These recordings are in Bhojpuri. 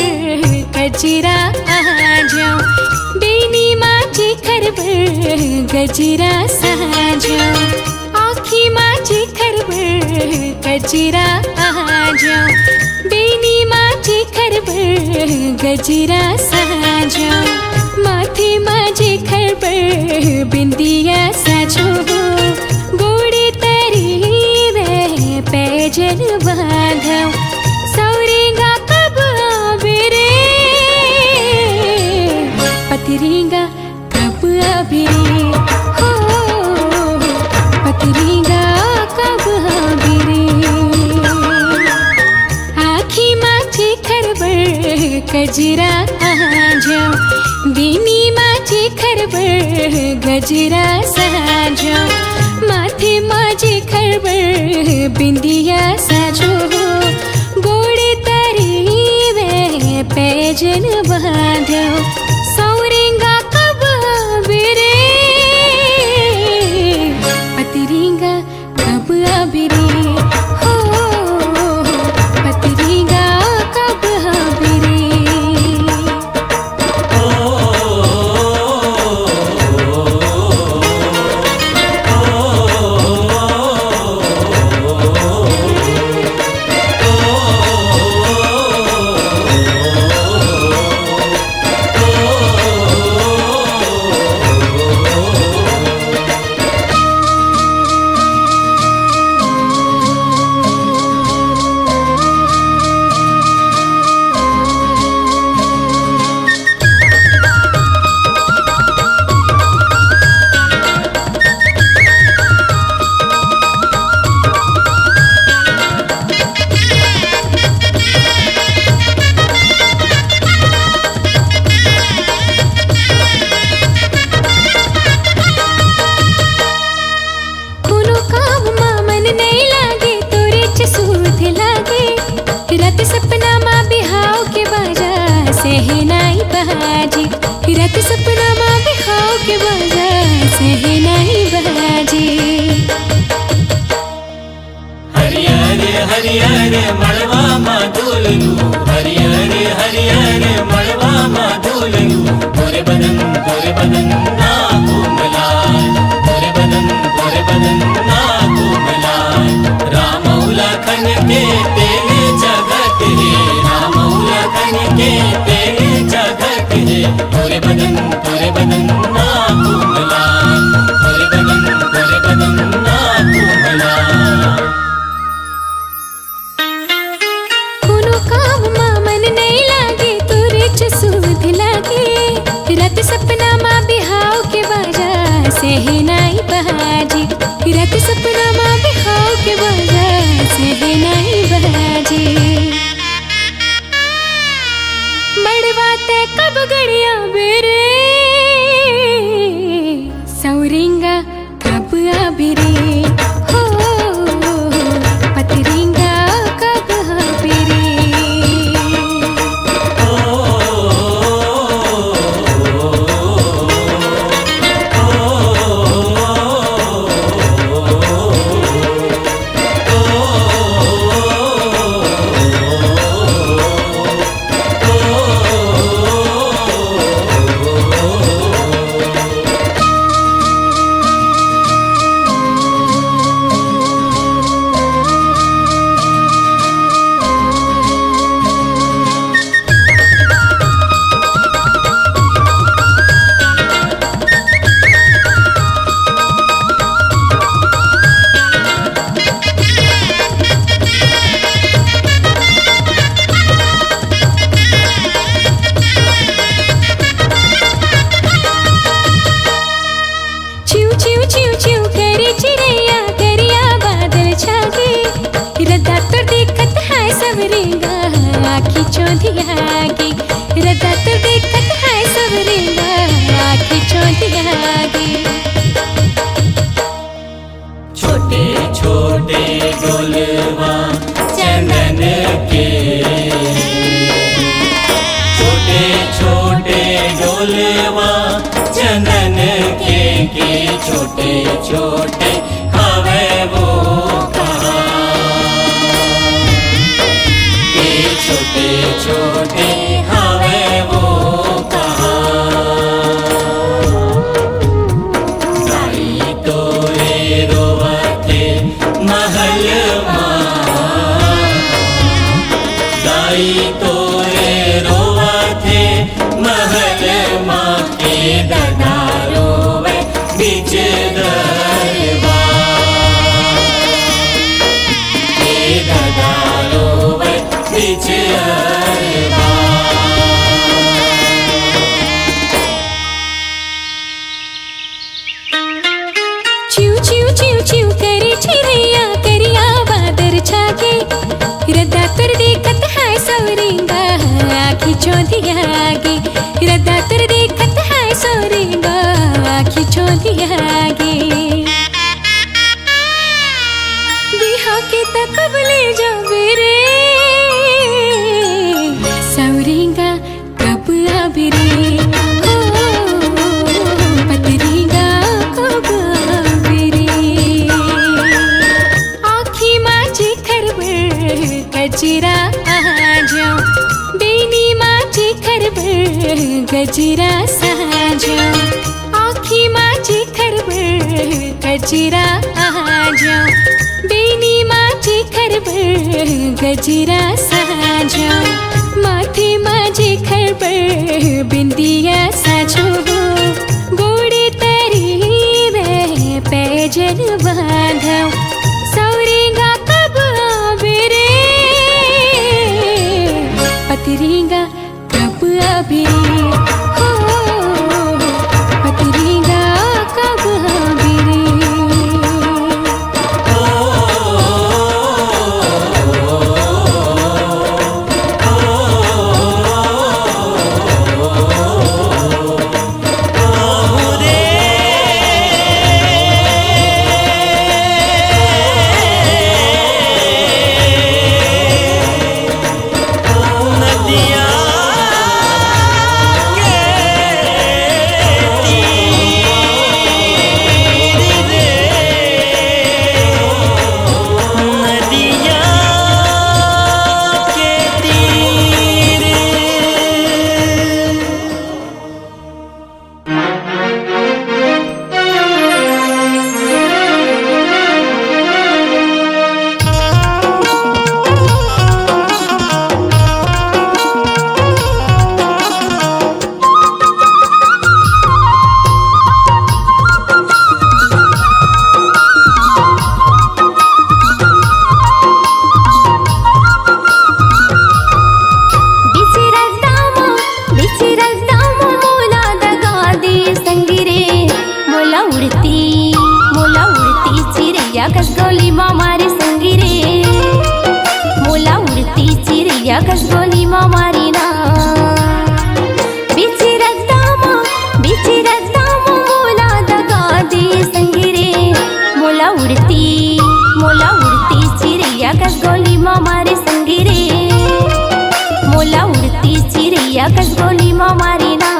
गजरा आजाओ बेनी माझी खरबर गजरा साजाओ आखी माझी खरबर गजरा आजाओ बेनी माझी खरबर गजरा साजाओ माथे माझी खरबर बिंदिया साजो गोड़े तरी वे पैजन बांधो सौरेगा कब आबेरे पतरेगा कब आबेरे हो पतरेगा कब आबेरे आखी माझी खरबर गजरा आजाओ बेनी माझी खरबर गजरा साजाओ माथे माझी खरबर बिंदिया साजो गोड़े तरी वे पैजन बांधो सौरेगा कब आबेरे पतरेगा कब आबेरे हो पतरेगा कब आबेरे रत सपना माँ बिहाव के बाजा सहनाई बहाजी रत सपना माँ बिहाव के बाजा सहनाई बहाजी हरियर हरियर मड़वा माँ दुलनु हरियर हरियर मड़वा माँ दुलनु तोरे बदन ना कोमलाय तोरे बदन ना कोमलाय रामौला खन के तेरे जगत है रामौला खन के तेरे जगत है तोरे बदन ना कोमलाय तोरे बदन ना कोमलाय कोनो काम माँ मन नहीं लागे तोरे चसूद लागे रत सपना माँ बिहाव के बाजा सहनाई बहाजी रत सपना माँ बिहाव के बाजा सहनाई बहाजी मड़वा ते कब गड़िया बेरे सौरेगा कब आबेरे हो पतरेगा कब आबेरे आगे रदा तो देखत है सवरेगा आँखें चौंधिया आगे छोटे छोटे डोलवा चंदन के छोटे छोटे डोलवा चंदन के छोटे छोटे हवे वो छोटे छोटे हवे वो गाई तोरे रोवते महल गाई तोरे रोवते महल माँ के दादा रोवे बीच दरबार के दादा रोवे बीच चिव चिव चिव चिव करे चिड़ैया करिया बादर छाके रदा तर देखत है सवरेगा आँखी चौंधिया आगे रदा तर देखत है सवरेगा आँखी चौंधिया आगे बिहा के तक ले जावे रे सवरेगा कब आवे रे हो पतरेगा कब आवे रे आँखी माझी खरबर गजरा आ जाओ बेनी माझी खरबर गजरा सा जाओ आँखी माझी खरबर गजरा आ जाओ बेनी माझी खरबर गजरा सा जाओ माथे माझे खरबर बिंदिया साजो गोड़े तरी वे पैजन बांधो सवरेगा कब आवे रे पतरेगा कब आवे हो पतरेगा कब आवे रे कसगोली मारी ना बिची रद्दा मोला दगा दे संगिरे मोला उड़ती चिड़ैया कसगोली मारे संगिरे मोला उड़ती चिड़ैया कसगोली मारी ना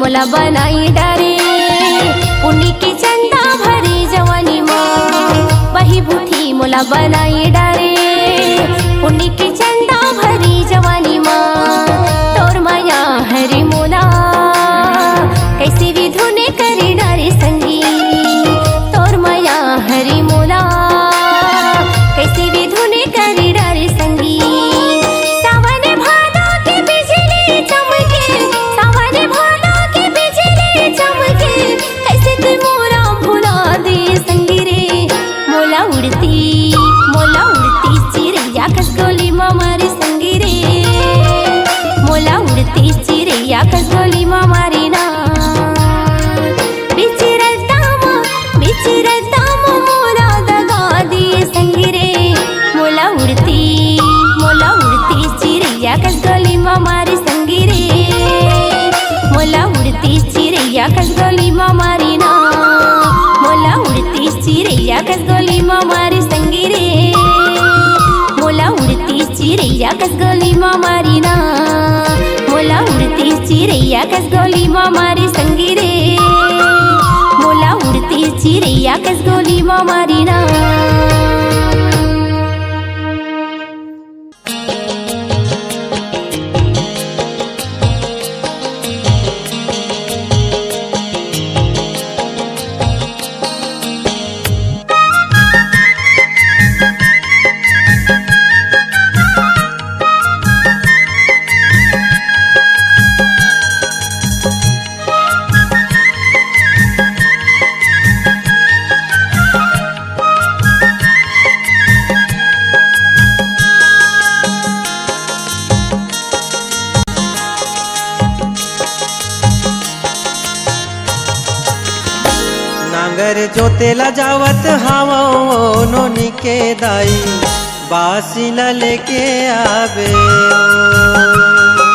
मोला बनाई डारे पुण्य की चंदा भरी जवानी माँ बही बूठी मोला बनाई डारे पुण्य की चंदा भरी जवानी माँ तोर माया हरी मोला कैसे भी धुने करी डारे संगी तोर माया हरी मोला कैसे भी धुने करी डारे संगी सावन भादो की बिजली चमके सावन भादो की बिजली चमके कैसे तू मोरा भुला दे संगी रे मोला उड़ती चिड़ैया खसगोली मारी संगी रे मोला उड़ती चिड़ैया खसगोली मारी ना बिचिरताम मोला दगा दी संगी रे मोला उड़ती चिड़ैया खसगोली मारी संगी रे मोला उड़ती चिड़ैया खसगोली मारी ना मोला उड़ती चिड़ैया खसगोली मारी संगी रे मोला उड़ती चिड़ैया खसगोली मारी ना मोला उड़ती चिड़ैया खसगोली मारी संगी रे मोला उड़ती चिड़ैया खसगोली मारी ना नांगर जोतेला जावत हावो नोनी के दाई बासी न लेके आवे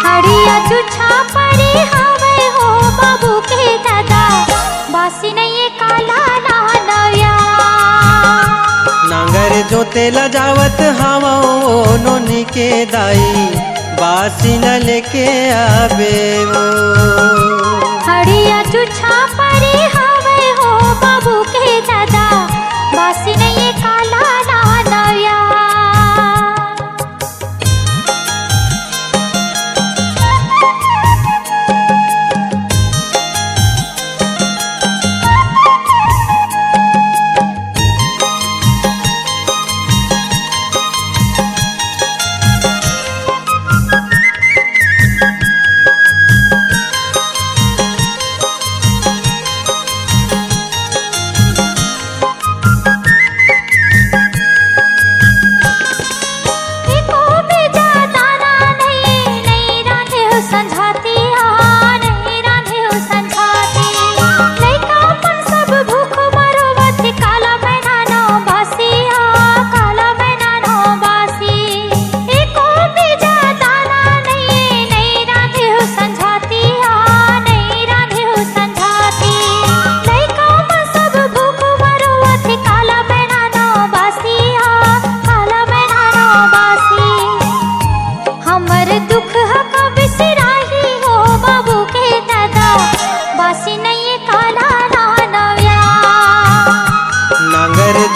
हड़िया चुछा पड़ी हवे हो बाबू के दादा बासी नहीं काला नया नांगर जोतेला जावत हावो नोनी के दाई बासी न लेके आवे हड़िया चुछा पड़ी हवे हो बाबू के दादा बासी नहीं काला नया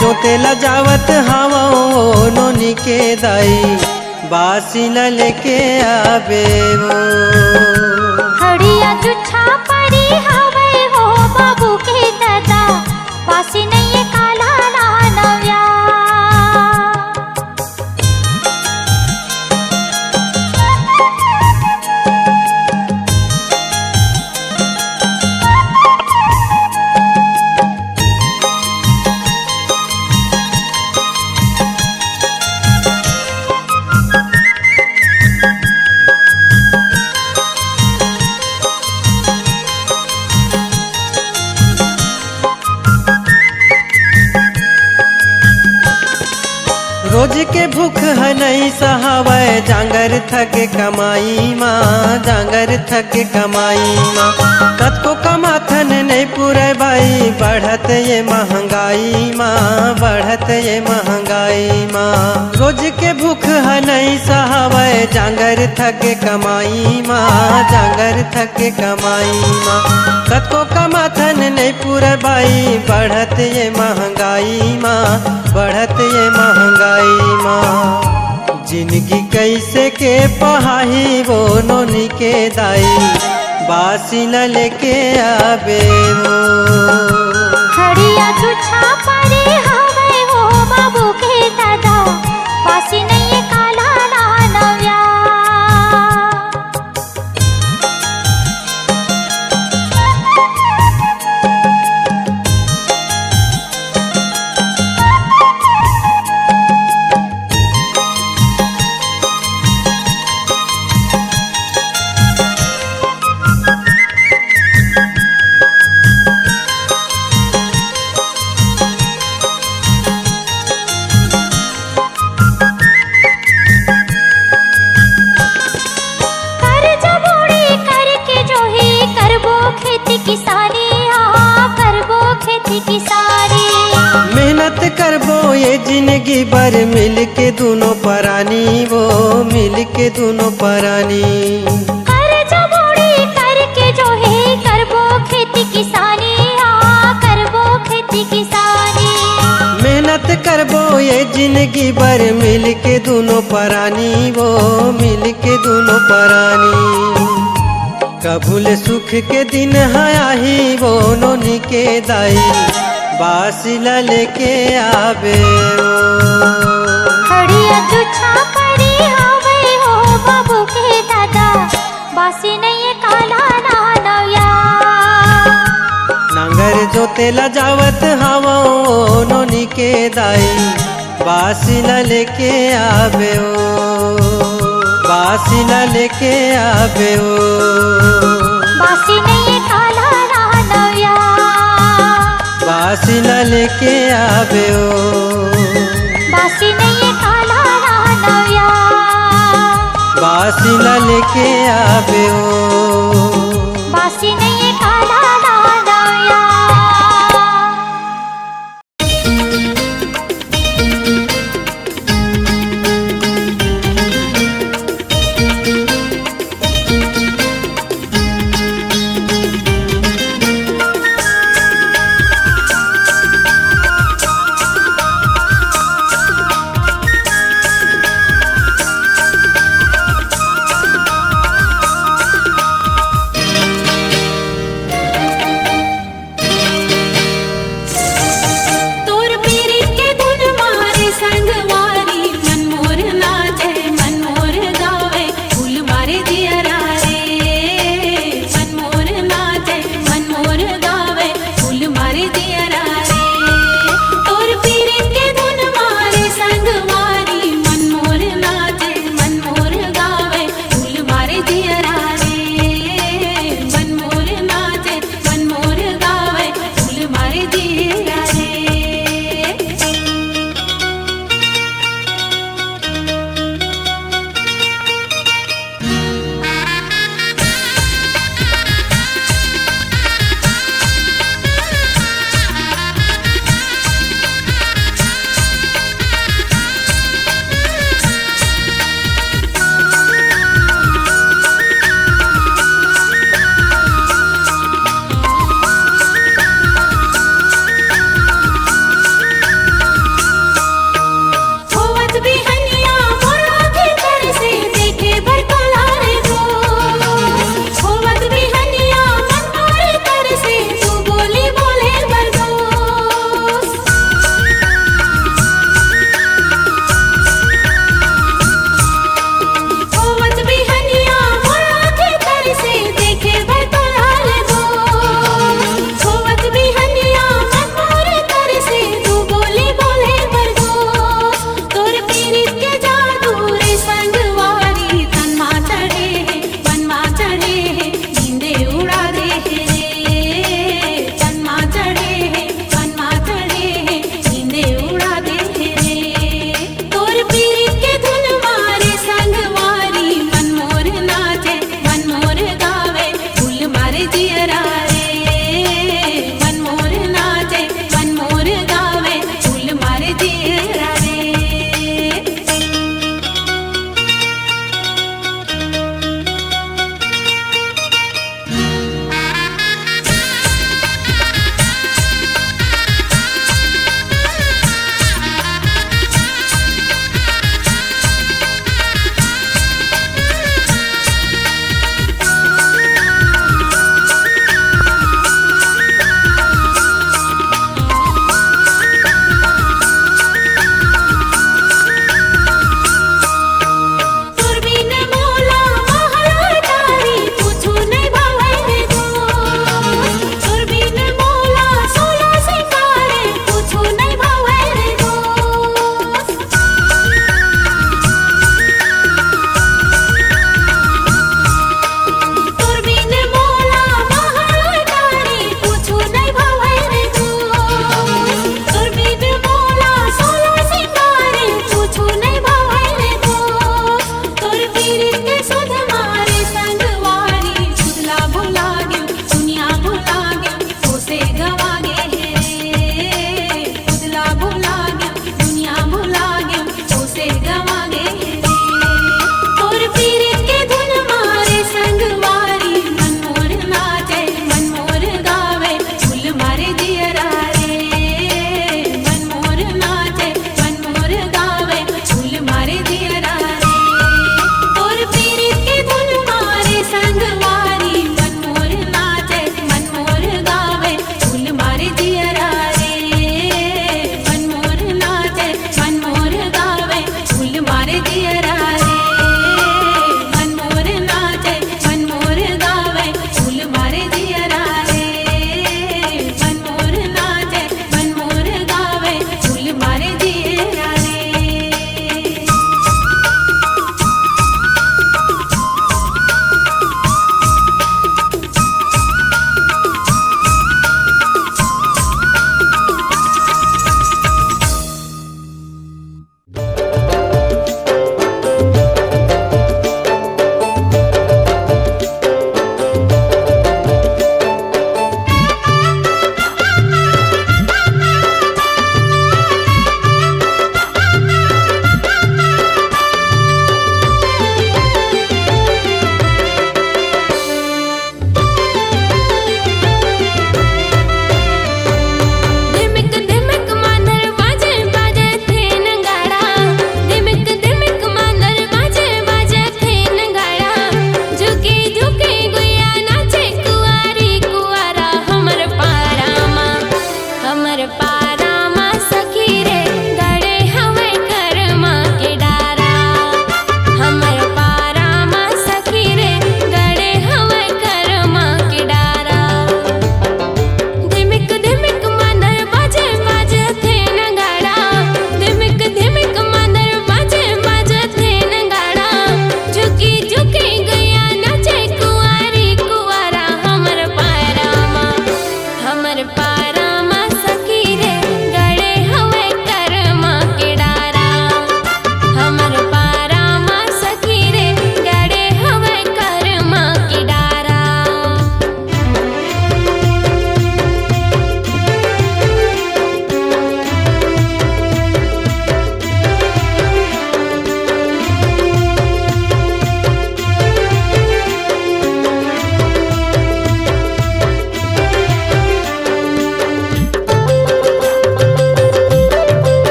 जोतेला जावत हावो नोनी के दाई बासी न लेके आवे हड़िया चुछा पड़ी हवे हो बाबू के दादा बासी नहीं काला नया रोज के भूख है नहीं सहावे जांगर थके कमाई माँ जांगर थक कमाई माँ कतको कमाथन नहीं पूरे भाई बढ़त ये महंगाई माँ बढ़त ये महंगाई माँ रोज के भूख है नहीं सहावे जांगर थक कमाई माँ जांगर थक कमाई माँ कतको कमाथन नहीं पूरे भाई बढ़त ये महंगाई माँ बढ़त ये महंगाई माँ जिंदगी कैसे के पहाही वो नोनी के दाई बासी न लेके आवे वो खड़िया छुछा परे हवे हो बाबू के दादा बासी नहीं काला ना नव्या मेहनत करबो ये जिंदगी भर मिल के दोनों परानी वो मिल के दोनों परानी कर जबोड़ी करके जो है करबो खेती किसानी करबो खेती किसानी मेहनत करबो ये जिंदगी भर मिल के दोनों परानी वो मिल के दोनों परानी कबूल सुख के दिन है आही वो नोनी के दाई बासिला लेके आवे खड़िया छुछा परी हवे हो बाबू के दादा बासी नहीं काला ना नव्या नांगर जोतेला जावत हवा नोनी के दाई बासिला लेके आवे बासिला लेके आवे बासी नहीं काला ना नव्या बासिला लेके आवे बासी नहीं काला ना नव्या बासिला लेके आवे बासी नहीं काला ना नव्या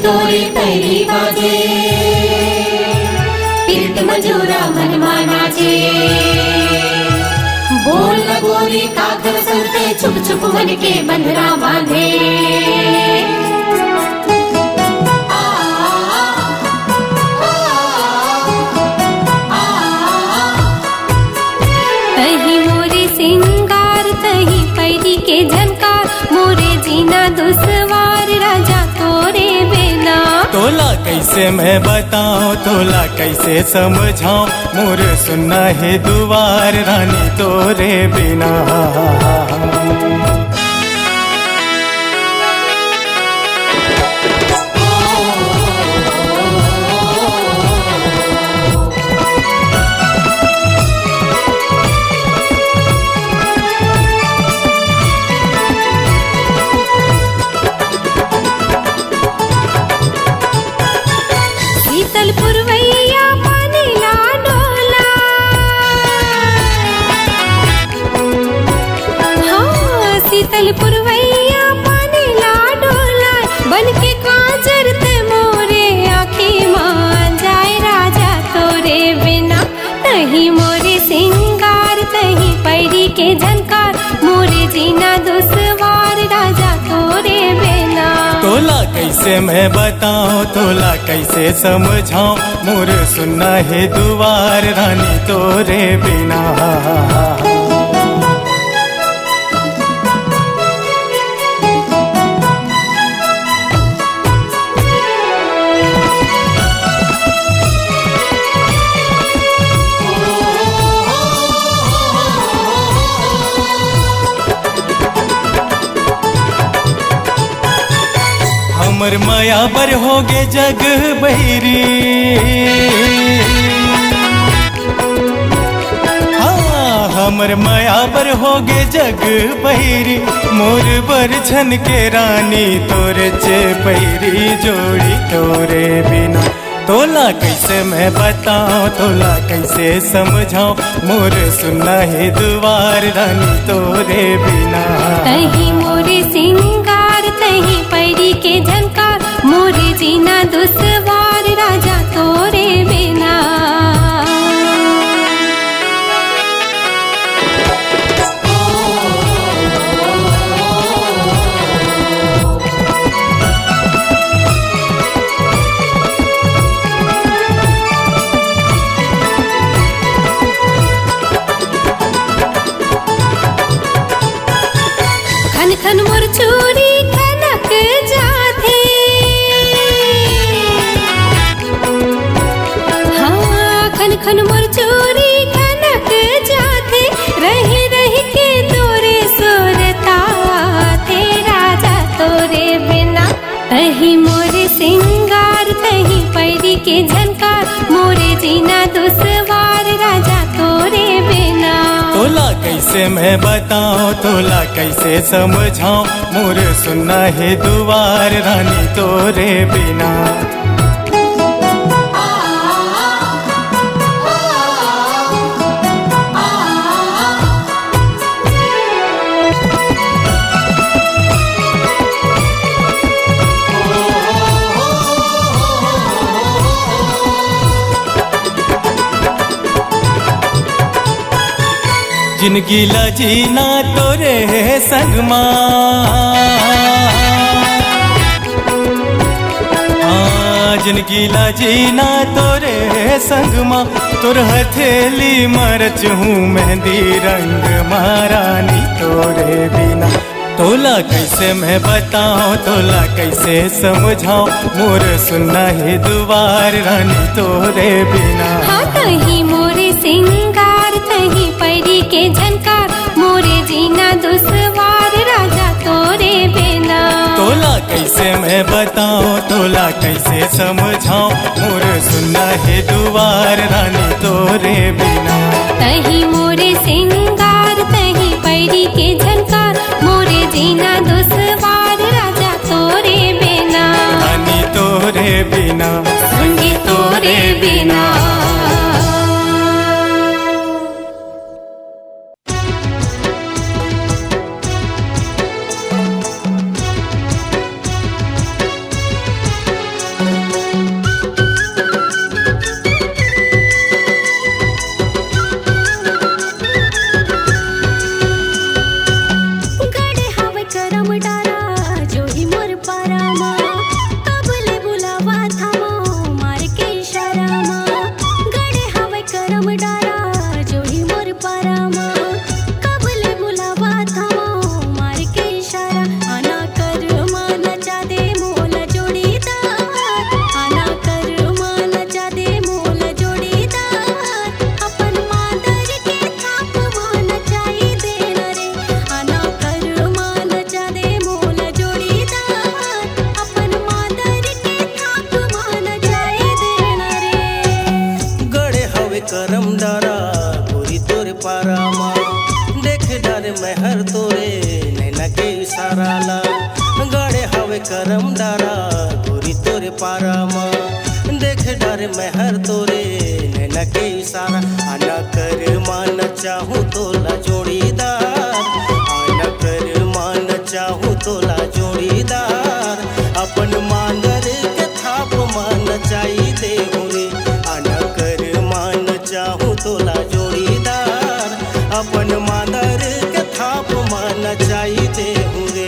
तोरे पैरी बाजे पीत मजूरा मनमा नाचे बोल न गोरी काकर संते छुप छुप मन के बंधना बांधे तही मोरे सिंगार तही पैरी के झनकार मोरे जीना दुसवार राजा तोरे बिना तोला कैसे मैं बताऊं तोला कैसे समझाऊं मोर सुनना है दुआर रानी तोरे बिना शीतल पुरवैया पानी ला डोला हाँ शीतल पुरवैया पानी ला डोला बन के काजर ते मोरे आँखी मान जाए राजा तोरे बिना तही मोरे सिंगार तही पैरी के झनकार मोरे जीना दुसवार राजा तोरे बिना तोला कैसे मैं बताऊं तोला कैसे समझाऊं मोर सुनना है दुआर रानी तोरे बिना हमर माया बर होगे जग बहिरी हाँ हमर माया बर होगे जग बहिरी मोर बर छन के रानी तोरे चे पैरी जोड़ी तोरे बिना तोला कैसे मैं बताऊं तोला कैसे समझाऊं मोर सुनना है दुआर रानी तोरे बिना तही मोरे सिंगार तही पैरी के झनकार मोरे जीना दुसवार राजा तोरे बिना खन खन मोर चूरी खनक जाथे हाँ खन खन मोर चूरी खनक जाथे रही रही के तोरे सुरता थे राजा तोरे बिना तही मोरे सिंगार तही पैरी के झनकार मोरे जीना दुसवार राजा तोरे बिना तोला कैसे मैं बताऊं तोला कैसे समझाऊं मोर सुनना है दुआर रानी तोरे बिना जिनकी जीना तोरे संगमा हाँ जिनकी जीना तोरे संगमा तोर हथेली मरच हूँ मेहंदी रंग महारानी तोरे बिना तोला कैसे मैं बताऊं तोला कैसे समझाऊं मोर सुनना है दुआर रानी तोरे बिना हाँ तही मोरे सिंगार तही पैरी के झनकार मोरे जीना दुसवार राजा तोरे बिना तोला कैसे मैं बताऊं तोला कैसे समझाऊं मोर सुनना है दुआर रानी तोरे बिना तही मोरे सिंगार तही पैरी के झनकार मोरे जीना दुसवार राजा तोरे बिना रानी तोरे बिना संगी तोरे बिना मेहर तोरे नैना के इशारा ला गड़े हवे करम डारा गोरी तोरे पारा माँ देख डर मेहर तोरे नैना के इशारा आना कर मान चाहूँ तोला जोड़ीदार आना कर मान चाहूँ तोला जोड़ीदार अपन मांगर के थाप मान चाहिए दे रे आना कर मान चाहूँ तोला जोड़ीदार अपन मांगर के थाप मान चाहिए दे रे।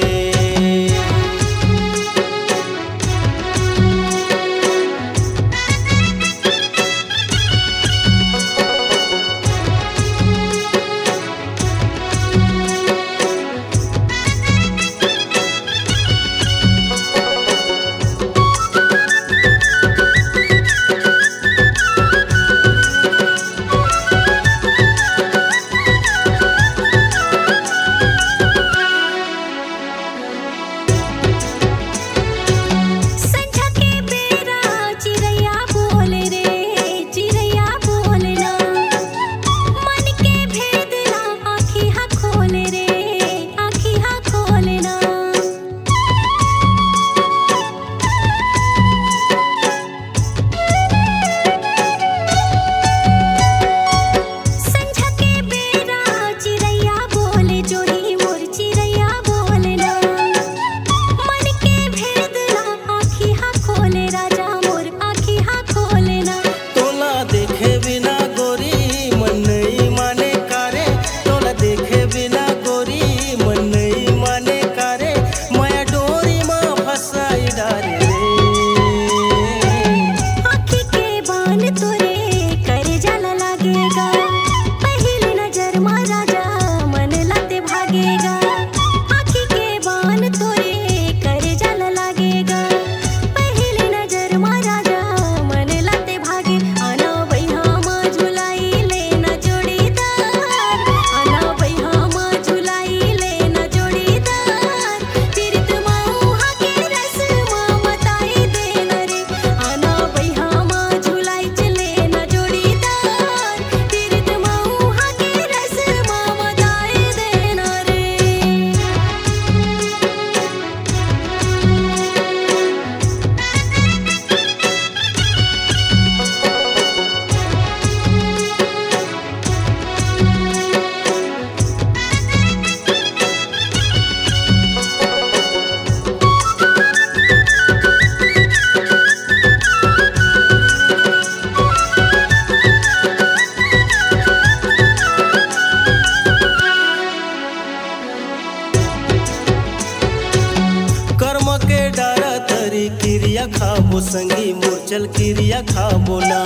क्रिया खाबो संगी मूर्छल क्रिया खाबो ना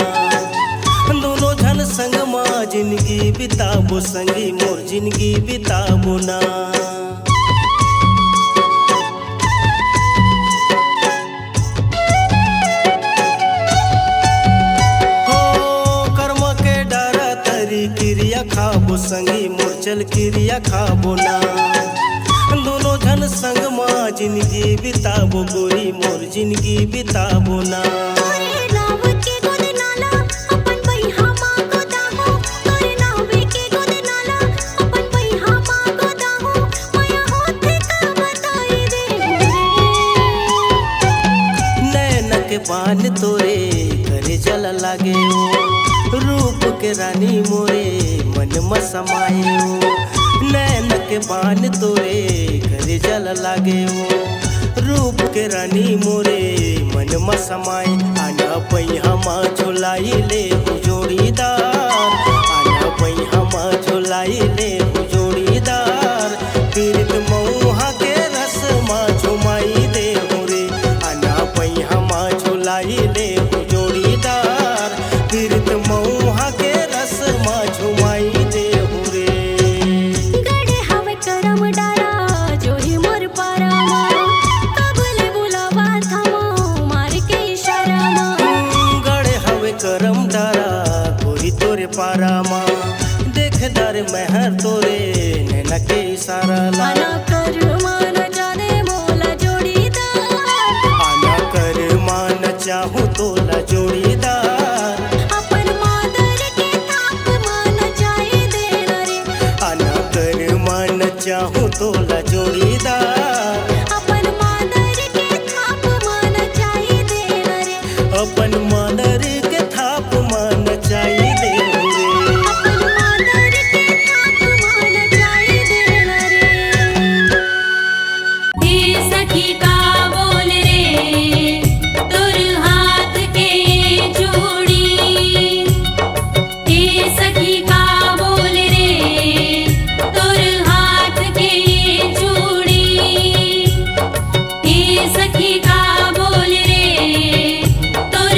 दोनों झन संग माँ जिंदगी बिताबो संगी मोर जिंदगी बिताबो ना। हो कर्म के डारा तरी क्रिया खाबो संगी मूर्छल क्रिया खाबो ना दोनों झन संग माँ जिंदगी बिताबो गोरी मोर जिंदगी बिताबो ना। नैन के बान तोरे करे जल लागे रूप के रानी मोरे मन में समाये नैन के बान तोरे करे जल लागे रूप के रानी मोरे मन में समाये आना पैया माँ झोलाई ले जोड़ीदार आना पैया माँ झोलाई ले जोड़ीदार पीरित मऊहा के रस माँ झुमाई दे रे आना पैया माँ झोलाई ले जोड़ीदार पीरित मऊहा के रस माँ झुमाई दे रे। गड़े हवे करम डारा जोही मोर पारा कबले बुलावा थमो मार के इशारा गड़े हवे करम डारा गोरी तोरे पारा माँ देख दर मेहर तोरे नैना के इशारा ला आना कर मान जाने मोला जोड़ीदार आना कर मान चाहूँ तोला जोड़ीदार अपन मादर के ताप मान जाए देना रे आना कर मान चाहूँ तोला जोड़ीदार। अपन मादर के थाप मान चाही देव रे, अपन मादर के थाप मान चाही देव रे। अपन मादर के थाप मान चाही देव रे। हे सखी का बोल रे तोर हाथ के चूड़ी, हे सखी का बोल रे तोर हाथ के चूड़ी, हे सखी का बोल रे तोर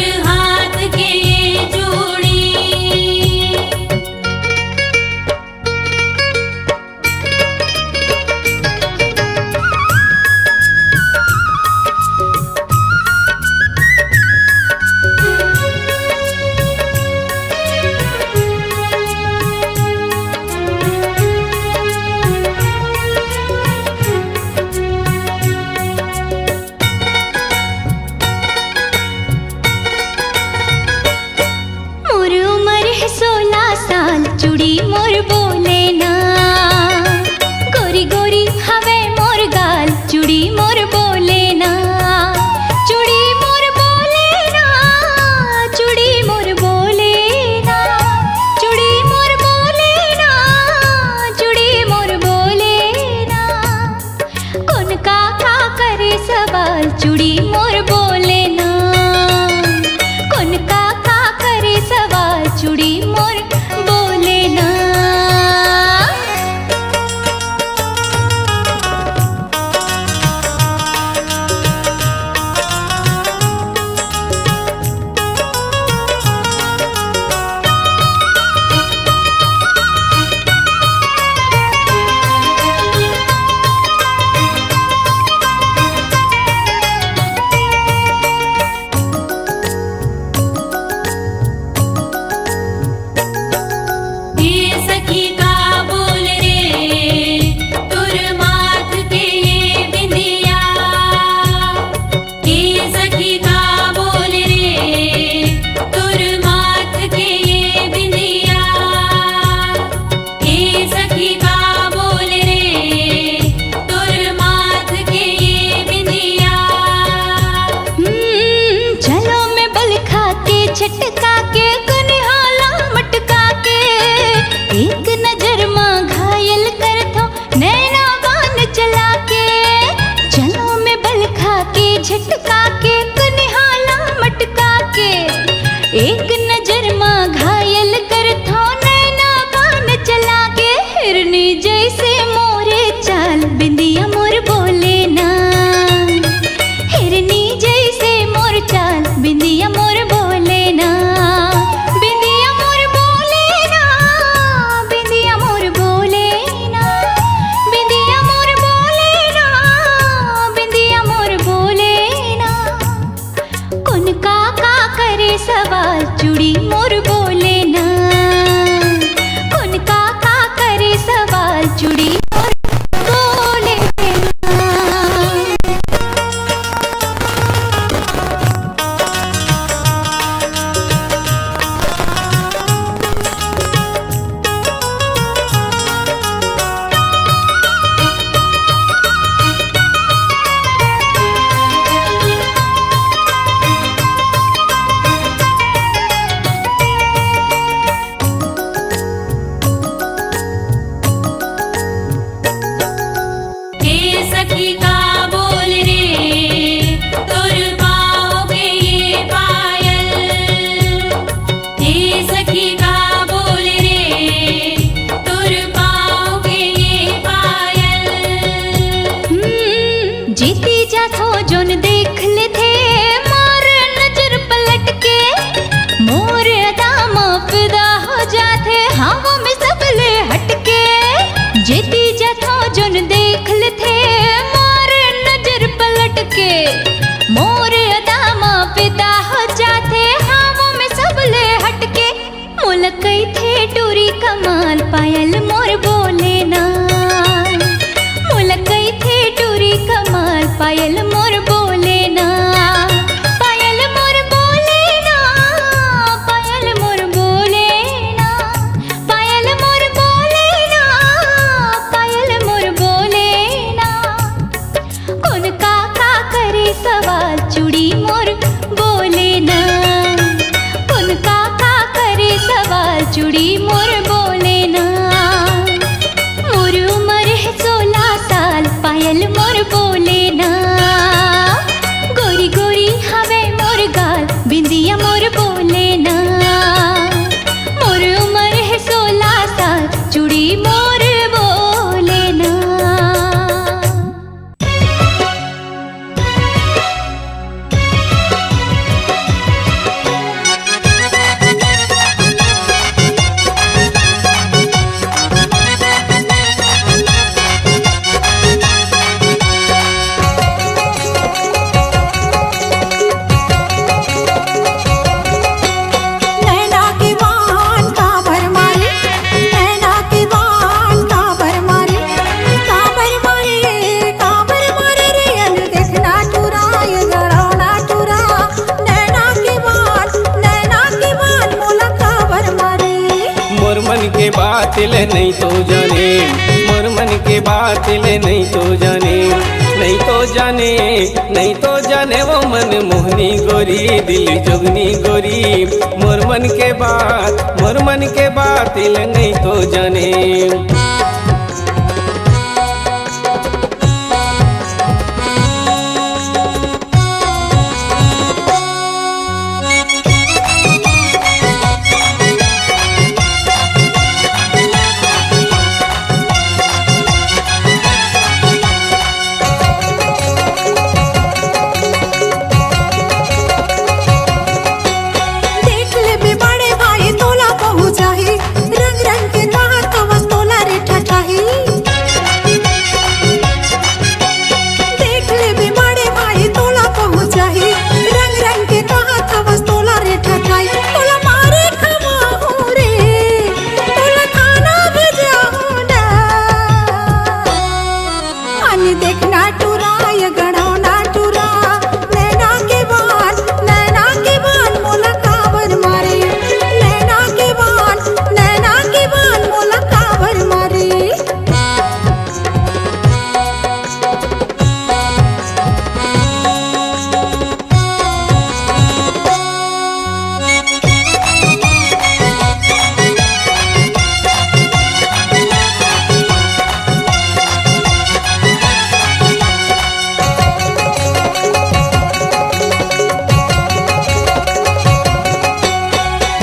ले नहीं तो जाने, मोर मन के बात ले नहीं तो जाने, नहीं तो जाने, नहीं तो जाने वो मन मोहनी गोरी दिल जोगनी गोरी, मोर मन के बात, मोर मन के बात ले नहीं तो जाने।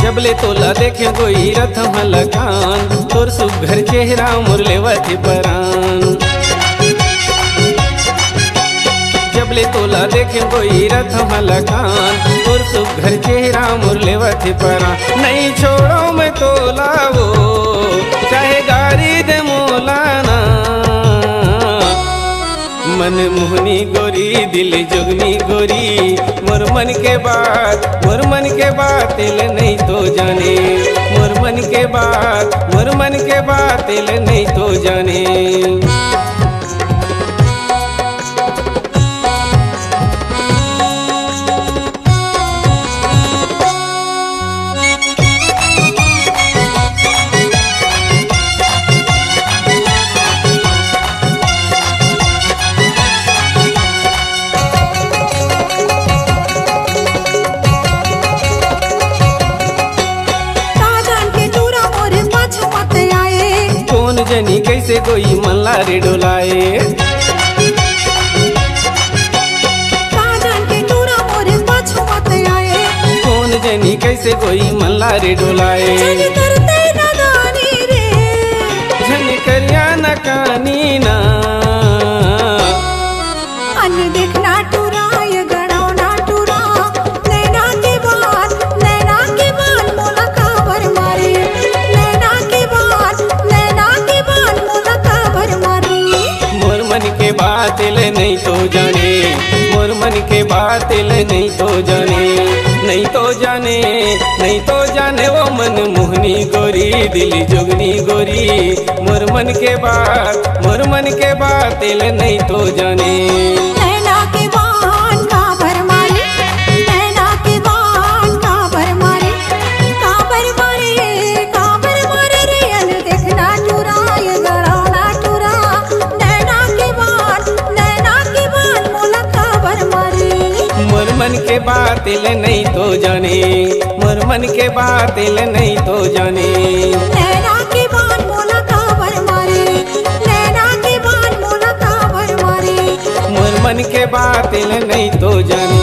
जबले तोला देखे कोई रथ मलकान, तोर सुघर चेहरा मुरलेवती परान। जबले तोला देखे कोई रथ मलकान, तोर सुघर चेहरा मुरलेवती परान। नहीं छोड़ो मैं तोला वो चाहे गारी दे मोलाना, मन मोहनी गोरी दिल जोगनी गोरी, मोर मन के बात, मोर मन के बात ले नहीं तो जाने, मोर मन के बात, मोर मन के बात ले नहीं तो जाने। जनी कैसे कोई मल्ला रे डोलाए, कौन जनी कैसे कोई मल्ला रे डोलाए। झनी करिया न कानी ना देखना टूरा ये गड़ाओ ना टूरा, नैना के बाल मोला काबर मारे, नैना के बाल मोला काबर मारे। मोर मन के बात ले नहीं तो जाने, मोर मन के बात ले नहीं तो जाने, नहीं तो जाने, नहीं तो जाने वो मन मोहनी गोरी दिल जोगनी गोरी, मोर मन के बात, मोर मन के बात ले नहीं तो जाने। नैना के बाल काबर मारे, नैना के बाल काबर मारे, काबर मारे, काबर मारे रे अन देखना टूरा ये गड़ाओ ना टूरा, नैना के बाल मोला काबर मारे। मोर मन के बात ले नहीं तो जाने, मोर मन के बात ले नहीं तो जाने। नैना के बाल मोला काबर मारे, नैना के बाल मोला काबर मारे। मोर मन के बात ले नहीं तो जाने।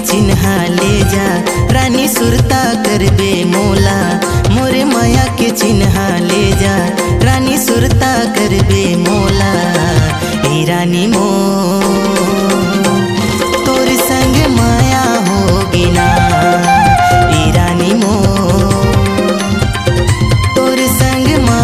चिन्हा ले जा रानी सुरता कर दे मोला, मोरे माया के चिन्हा ले जा रानी सुरता कर दे मोला। ए रानी मो तोर संग माया होगी ना, ए रानी मो तोर संग माया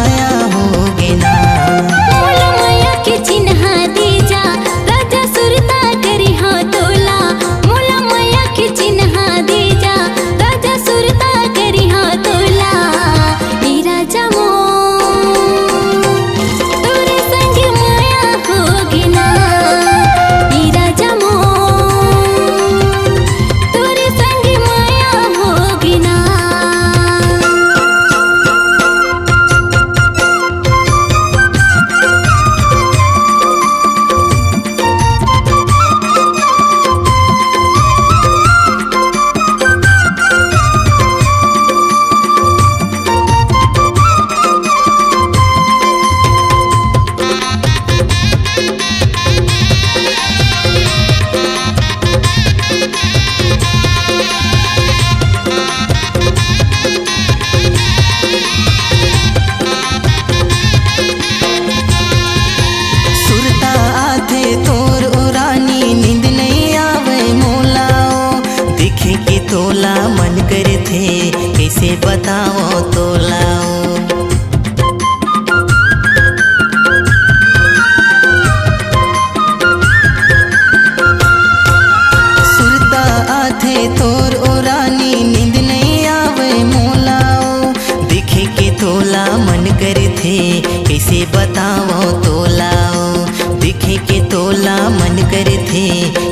तोला मन करे थे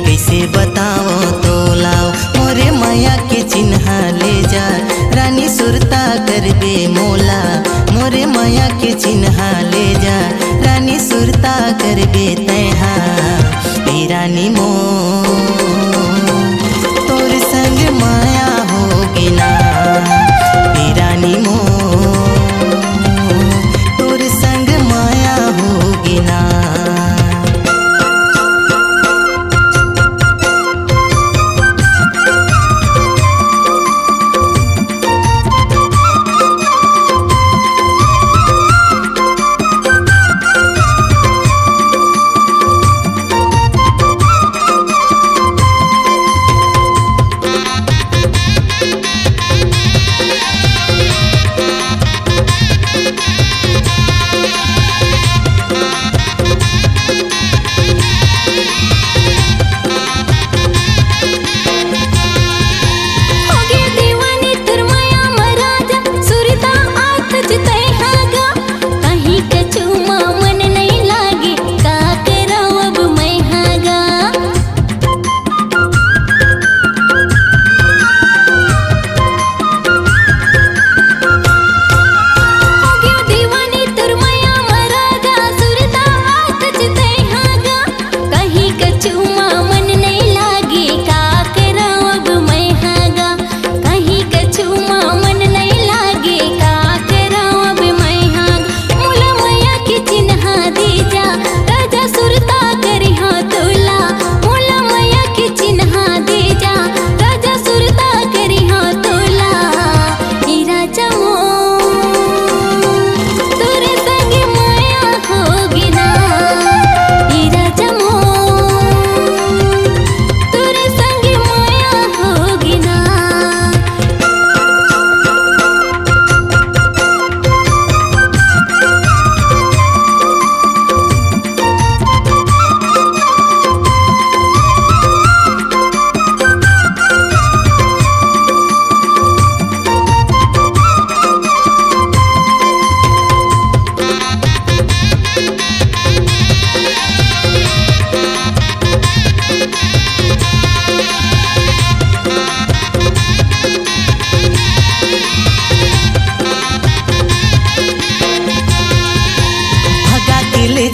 कैसे बताओ तोलाओ मोरे माया के चिन्हा ले जा रानी सुरता करबे मोला मोरे माया के चिन्हा ले जा रानी सुरता करबे तैहा ए रानी मो तोर संग माया होगी ना ए रानी मो तोर संग माया होगी ना।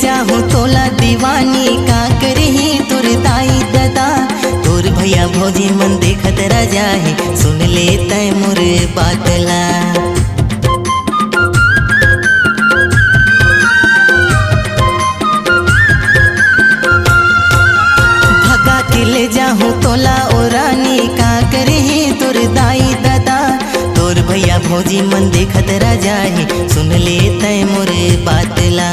जाहूँ तोला दीवानी का करही तोर दाई ददा तोर भैया भौजी मन देखत रह जाहे सुन ले तय मोर बातला भगा के ले जाहूँ तोला ओ रानी का करही तोर दाई ददा तोर भैया भौजी मन देखत रह जाहे सुन ले तय मोर बातला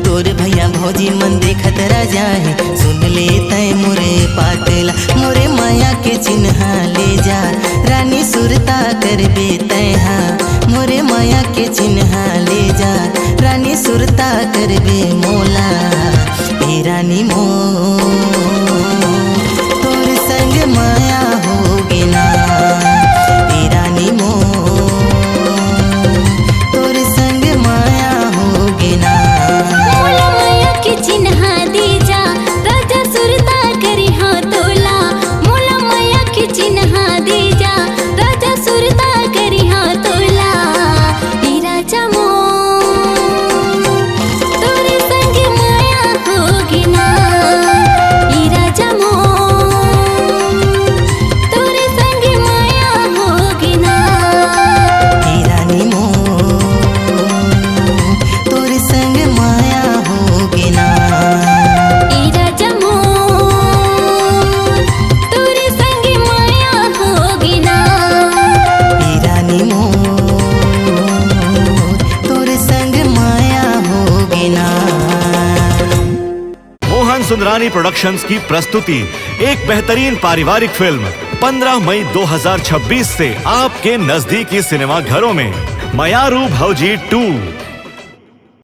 तोर भैया भौजी मन देखत रह जाहे सुन ले तय मोरे पातला मोरे माया के चिन्हा ले जा रानी सुरता करबे तैहा मोरे माया के चिन्हा ले जा रानी सुरता करबे मोला ए रानी मो तोर संग माया होगी ना ए रानी मो तोर संग माया होगी ना चिन्हा दी जा राजा सुरता करी हाँ तोला मोला माया के चिन्हा दी जा राजा सुरता करी हाँ तोला ई राजा मो तोरे संग माया होगी ना ई राजा मो तोरे संग माया होगी ना ई रानी मो तोरे संग माया होगी ना ई राजा मोर तोरे संग माया होगी ना ई रानी मोर तोरे संग माया होगी ना। मोहन सुंदरानी प्रोडक्शंस की प्रस्तुति एक बेहतरीन पारिवारिक फिल्म 15 मई 2026 से आपके नजदीकी सिनेमा घरों में मयारू भौजी 2